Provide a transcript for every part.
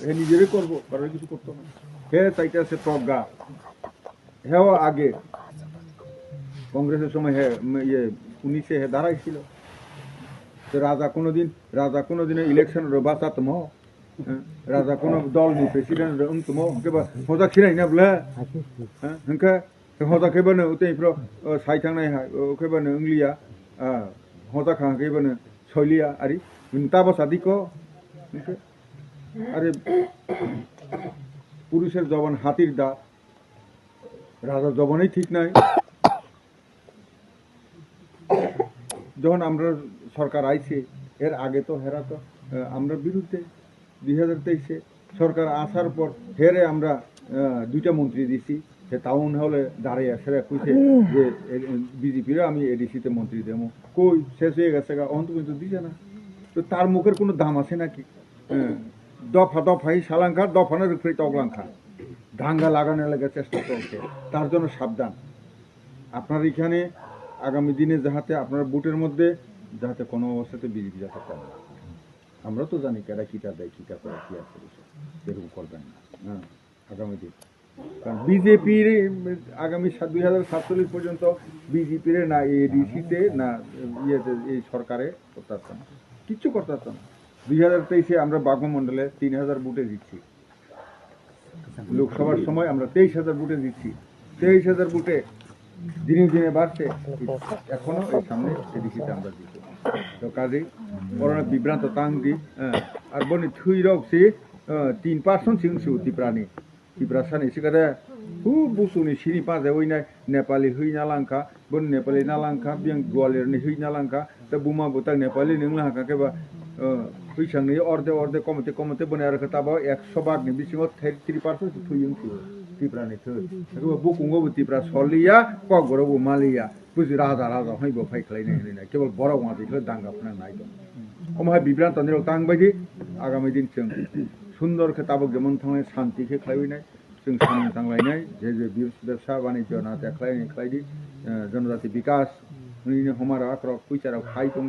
হে নিজেরই করবো, কারোর কিছু করতো না। হে চাইতেছে প্রজ্ঞা। হেও আগে কংগ্রেসের সময় হে ইয়ে 19-এ হে দাঁড়াইছিল। তো রাজা কোনোদিন ইলেকশনের বাঁচাতম, রাজা কোনো দল নি প্রেসিডেন্ট উনতম কেবা হজা খিরাই না বলে, হ্যাঁ হংকে হজা খেবাनो उतैफ्रो साइथांनाय हा खेबानो इंलिया हजा खा खेबानो सलिया आरि ताबा सादिको আরে পুরুষের জবান হাতির দাঁত, রাজার জবানই ঠিক নাই। যখন আমরা সরকার আইছে এর আগে তো হেরা তো আমরা বিরুদ্ধে 2023-এ সরকার আসার পর হেরে আমরা 2টা মন্ত্রী দিছি। সে টাউন হলে দাঁড়িয়ে সেরা কইছে যে বিজেপির আমি এডিসিতে মন্ত্রী দেবো, কই শেষ হয়ে গেছে অন্ত কিন্তু দিছে না। তো তার মুখের কোনো দাম আছে নাকি? দফা দফাই সালাঙ্কার দফানের উপরে তগলাঙ্কা দাঙ্গা লাগানোর লেগে চেষ্টা চলছে। তার জন্য সাবধান। আপনার এখানে আগামী দিনে যাহাতে আপনার বুটের মধ্যে যাতে কোনো অবস্থাতে বিজেপি যাতে করে না। আমরা তো জানি কেডা কিটা দেয়, কিটা করে, কি আছে এরকম করবেন না। হ্যাঁ, আগামী দিন কারণ বিজেপির আগামী 2047 পর্যন্ত বিজেপির না এডিসিতে না ইয়েতে এই সরকারে করতে পারত না, কিচ্ছু করতে পারত না। 2023-এ আমরা বাগমন্ডলে 3000 বুটে জিতছি। লোকসভার সময় আমরা 23,000 বুটে জিতছি। 23,000 বুটে দিনে দিনে বাড়ছে। এখনো এই সামনে এডিসিতে আমরা জিতছি। তো কাজেই করোনা বিভ্রান্ত তাংদি আর বনি থুই রকছি 3% সিংসু তিপ্রানি তিপ্রাসানি সিকারে খুব বুসুনি সিনি পাজে ওই নাই নেপালি হই নালাঙ্কা বন নেপালি নালাঙ্কা বিয়াং গোয়ালিয়रनि হই নালাঙ্কা তা বুমা বুতাং নেপালি नोंला हाका केबा फैसांनि अर्धे कमते बने आरो खताबो 100 भागनि बिसिङाव 33% थुयिंसु तिप्रानि थु एबा बुकुंगो तिप्रा सलिया कगरबो मालिया बुजि राजा हाइबो फाइख्लायनाय होननाय केवल बराव मादिखौ दांगाफना नाय दं ओमहाय बिब्रान्त निराव तां बायदि आगामी दिन जों सुंदर खताबो गेमन थांनाय शान्तिखौ खालायनाय जों सामन थांलायनाय जे व्यवसाय वाणिज्य ना खालायदि जनजाति विकास हमारा आक्रक फैसाराव खाय दङ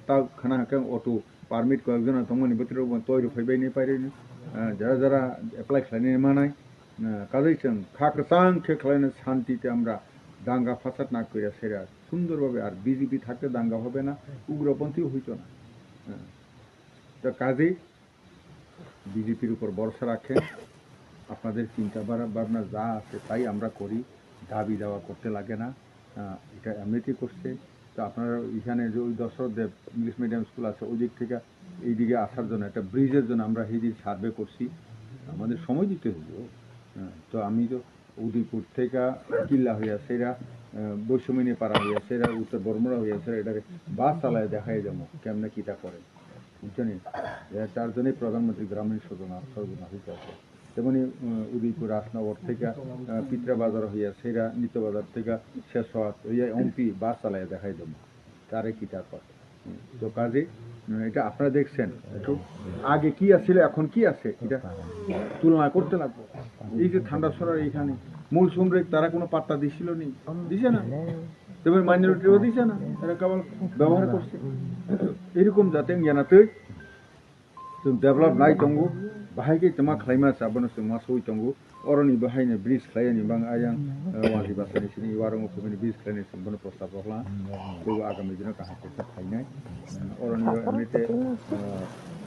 ता खाना हाकं अटो पारमिट कয়েকজন तंगनि बोथोराव तयरो फैबायनि पाइरेनो যারা एप्लाइ खालायनाय मानाय কাজেই जों खाकसां खे खालायनो शान्तिते আমরা দাঙ্গা ফাসাদ না কইরা সেরা সুন্দরভাবে আর বিজেপি থাকতে দাঙ্গা হবে না, উগ্রপন্থীও হইতো না। তো কাজেই বিজেপির উপর ভরসা রাখেন। আপনাদের চিন্তা ভাবনা যা আছে তাই আমরা করি, দাবি দাওয়া করতে লাগে না, এটা এমনিতেই করছে। তো আপনারা এখানে যে ওই দশরথদেব ইংলিশ মিডিয়াম স্কুল আছে ওই দিক থেকে এই দিকে আসার জন্য একটা ব্রিজের জন্য আমরা এই দিক সার্ভে করছি, আমাদের সময় দিতে হইব। তো আমি তো উদয়পুর থেকে কিল্লা হইয়াছে এরা বৈষম্যনী পাড়া হইয়াছে এরা উত্তর বর্মরা হইয়াছে এটাকে বাস চালায় দেখাই যাবো কেমনে কীটা করে, বুঝছেন? 4 জনেই প্রধানমন্ত্রী গ্রামীণ সর্বনা হইতে আছে। তেমনি উদয়পুর রাজনগর থেকে পিত্রা বাজার হইয়াছে এরা নিত্য বাজার থেকে শেষ হওয়া হইয়া এমপি বাস চালায় দেখাই যাবো তারে কীটা করে। তো কাজে এটা আপনারা দেখছেন একটু আগে কি আছিল এখন কি আছে এটা তুলনা করতে লাগবো। এই যে ঠান্ডা সরার এইখানে মূল সমৃদ্ধ তারা কোনো পাত্তা দিছিল নি, দিছে না, তেমনি মাইনরিটিও দিছে না, এরা কেবল ব্যবহার করছে। এরকম যাতে জানাতে ডেভেলপ নাই তঙ্গু বাহাইকে তোমা খাইমা চাবনো মা সই তঙ্গু অরনি বাহাইনে ব্রিজ খাইনি বাং আয়াং ওয়াজি বাসানি सिनि वारंग कमिनि ब्रिज खाइने सम्बन्ध प्रस्ताव हला तो आगामी दिनाव काहाके खाइनाय अरनि एमनिते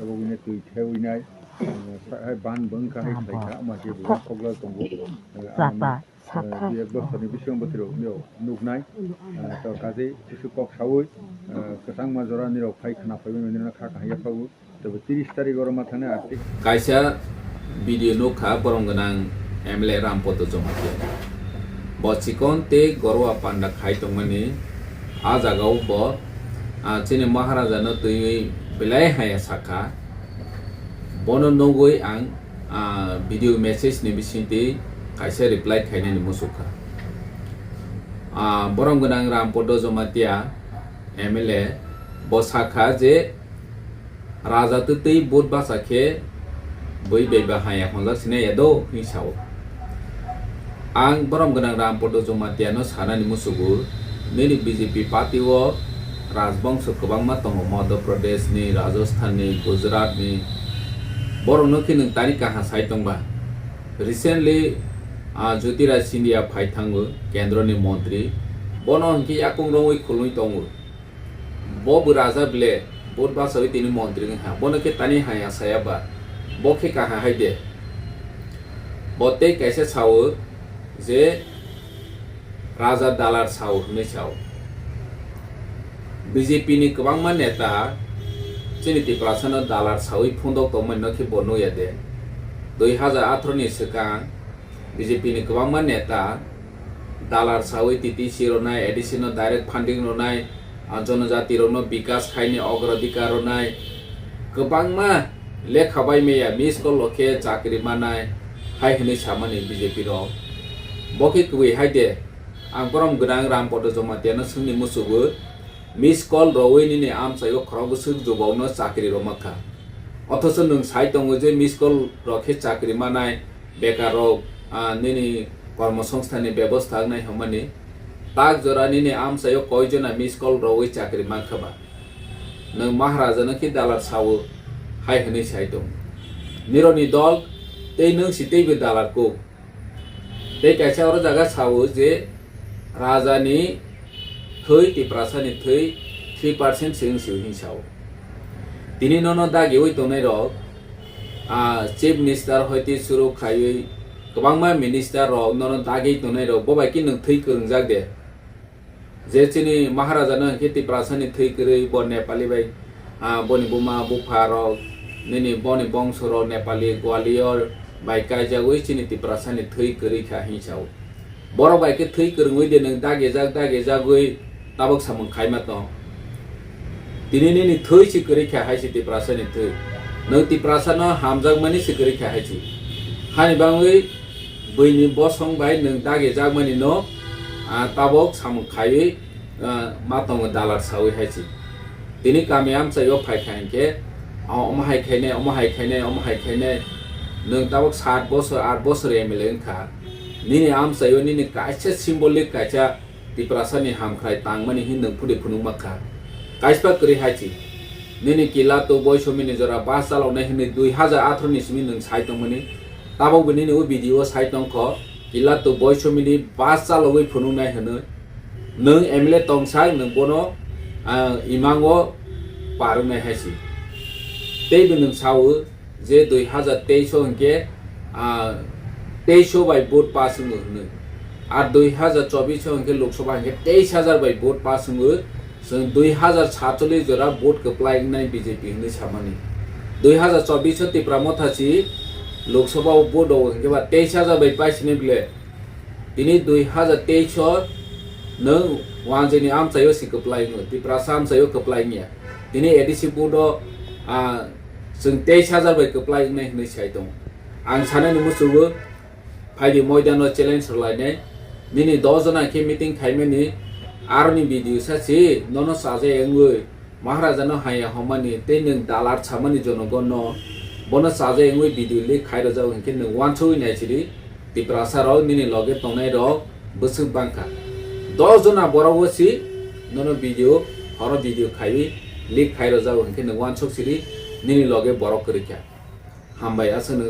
अबगिने तुइ थेउइनाय बान बंका हाय खाइखा माजे बुवा खगला तंगु साका बे बोसोरनि बिसिं बोथोराव नुगनाय तो काजे किसु कक सावै कसां माजरा निराव फाइ खाना फाइबे मेनिना खा खाया फावो तो 30 तारिख गरमा थाने आर्टिक कायसा भिडियो नोखा बरंगनां MLA रामपद जमातिया बचिकन ते गरवा पांडा खाइ तंगमानि आ जागाव ब चिनि महाराजा न तुइ बिलाय हाया साका बन नगै आं भिडियो मेसेज नि बिसिंति कायसा रिप्लाय खाइनानि मुसुखा बरंगनां रामपद जमातिया MLA बसाखा जे राजा तो तै बोट बासाखे बै बेबा हाया हंजा सिने यादो हिसाव आं बरम गनां रामपद जमातियानो सानानि मुसुगु नेनि बीजेपी पार्टी ओ राजबंश गोबां मा दङ मध्य प्रदेश नि राजस्थान नि गुजरात नि boro no ki nung tani kaha sai tongba recently Jyotiraj Scindia phai thango kendro ni montri bono hingki yakung rongoi khului tongo bo bu raja ble bot ba sawi tini montri ha bono ke tani haya saya ba bo ke kaha haide bote kaise chawo je raja dalar chawo hne chawo BJP ni kwbangma neta chini Tiprasa no dalar chawi phundok tongmani no ke bono yade 2018 ni sekang BJP ni kwbangma neta dalar chawi TTC ronai additional direct funding ronai जनजाति रनो विकास खाइने अग्राधिकार ronai kwbangma lekha bai meya miss call loke chakri manai hai hini samani BJP ro boki kwi haide ang borom gudang rampodo Jamatia no sungni musugo miss call rowini ni am sayo khrogo sug jobaw no chakri ro makha অথচ নং সাই tongo je miss call rokhe chakri manai bekar rok nini কর্মসংস্থানের ব্যবস্থা নাই হমানি তাক জরানি নে আম সায়ো কয়জনা miss call রওই চাকরি মানখাবা নং মহারাজা নাকি দালার সাও হাই হনি সাইদম নিরনি দল তেই নং সিতেইবো দালার কো তেই কাইসা ওর জায়গা সাও যে রাজানি থৈ Tiprasani থৈ 3% সিং সিউ হিসাও তিনি নন দাগে ওই তনাই রক চিফ মিনিস্টার হইতে শুরু খাইই kwbangma minister rok nono dagi tonai rok bobai ki nung thei kwrungjak de je chini maharaja no ke Tiprasani thei kwrui bo Nepali bai boni buma bufa rok nini boni bongso rok Nepali Gwalior bai kaijagoi chini Tiprasani thei kwrui kha hinsao boro bai ke thei kwrungoi de nung dagi jagoi tabok samung khaima to tini nini thei chi kwrui kha haisi Tiprasani thei nung Tiprasa no hamjak mani si kwrui kha haisi hani bangoi bini bosong bai nung dagi jagmani no tabok samung khai matong dalar sawi haisi tini kami am sayo phai khainke omahai khaine nung tabok 7 bosor 8 bosor MLA kha nini am sayo nini kaisa symbolic kaisa Tiprasani hamkhrai tangmani hin nung phudi phunung makha kaispa kri haisi nini kila to boysomini jora basalo na hin 2018 ni simi nung sai tongmani tabok bini ni video sai tong kho kila to boysomini basalo wi phunung nai hne nung MLA tong sai nung bono imango paru nai haisi tei nung sawo je 2023 hingke 2300 bai vote passing hne R 2024 hingke Lok Sabha hingke 23000 bai vote passing जों 2047 जरा vote कप्लाई नाइ BJP hne samani 2024 Tipra mothasi Lok Sabha vote hingke ba 23000 bai paisine bile tini 2023 nung wanjeni am sayo si kepলাই no Tiprasa am sayo kepላይ nya tini edisi bodo जों 23000 bai kepላይ nai hne sai dong ang sanani musugo phaidi moidano challenge lainai nini 10 jona ke meeting khaimani aroni video sachi nono saje engoi maharaja no haya homani te nung dalar chamani jonogon no bono saje engoi video le khaira jaw hingke nung wansoi nai chiri Tiprasa ro nini loge tongnai ro busuk bangkha 10 jona borogosi nono video horo video khai lik khaira jaw hingke nung wansok chiri nini loge borok korikha hambai asano